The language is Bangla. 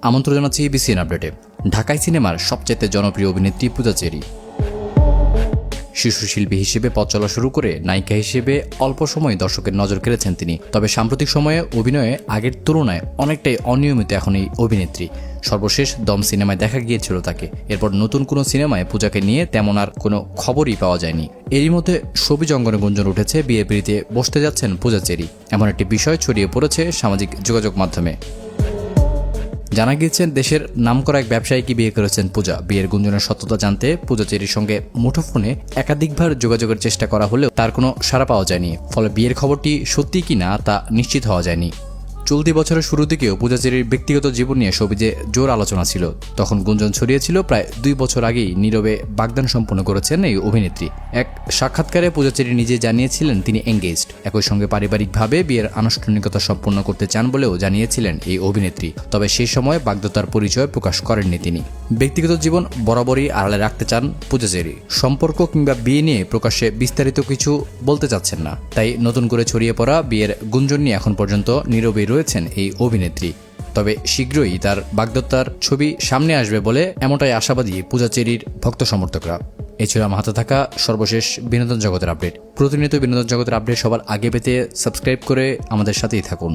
আমন্ত্রণ জানাচ্ছি বিসিএন আপডেটে। ঢাকাই সিনেমার সবচেয়ে জনপ্রিয় অভিনেত্রী পূজা চেরি। শিশুশিল্পী হিসেবে পথ চলা শুরু করে নায়িকা হিসেবে অল্প সময় দর্শকের নজর কেড়েছেন তিনি। তবে সাম্প্রতিক সময়ে অভিনয়ে আগের তুলনায় অনেকটাই অনিয়মিত এখন এই অভিনেত্রী। সর্বশেষ দম সিনেমায় দেখা গিয়েছিল তাকে। এরপর নতুন কোনো সিনেমায় পূজাকে নিয়ে তেমন আর কোনো খবরই পাওয়া যায়নি। এরই মধ্যে ছবি অঙ্গনে গুঞ্জন উঠেছে বিয়ের পিঁড়িতে বসতে যাচ্ছেন পূজা চেরি। এমন একটি বিষয় ছড়িয়ে পড়েছে সামাজিক যোগাযোগ মাধ্যমে। জানা গিয়েছে দেশের নামকরা এক ব্যবসায়ীকে বিয়ে করেছেন পূজা। বিয়ের গুঞ্জনের সত্যতা জানতে পূজা চেরির সঙ্গে মুঠোফোনে একাধিকবার যোগাযোগের চেষ্টা করা হলেও তার কোনো সাড়া পাওয়া যায়নি। ফলে বিয়ের খবরটি সত্যি কিনা তা নিশ্চিত হওয়া যায়নি। চলতি বছরের শুরু দিকেও পূজা চেরির ব্যক্তিগত জীবন নিয়ে শোবিজে জোর আলোচনা ছিল। তখন গুঞ্জন ছড়িয়েছিল প্রায় 2 বছর আগেই নীরবে বাগদান সম্পন্ন করেছেন এই অভিনেত্রী। এক সাক্ষাৎকারে পূজা চেরি নিজে জানিয়েছিলেন তিনি এঙ্গেজড। একই সঙ্গে পারিবারিকভাবে বিয়ের আনুষ্ঠানিকতা সম্পন্ন করতে চান বলেও জানিয়েছিলেন এই অভিনেত্রী। তবে সেই সময় বাগদত্তার পরিচয় প্রকাশ করেননি তিনি। ব্যক্তিগত জীবন বরাবরই আড়ালে রাখতে চান পূজা চেরি। সম্পর্ক কিংবা বিয়ে নিয়ে প্রকাশ্যে বিস্তারিত কিছু বলতে চাচ্ছেন না। তাই নতুন করে ছড়িয়ে পড়া বিয়ের গুঞ্জন নিয়ে এখন পর্যন্ত নীরবেই রয়েছেন এই অভিনেত্রী। তবে শীঘ্রই তার বাগদত্তার ছবি সামনে আসবে বলে এমনটাই আশাবাদী পূজা চেরির ভক্ত সমর্থকরা। এই ছিল আমার হাতে থাকা সর্বশেষ বিনোদন জগতের আপডেট। প্রতিনিয়ত বিনোদন জগতের আপডেট সবার আগে পেতে সাবস্ক্রাইব করে আমাদের সাথেই থাকুন।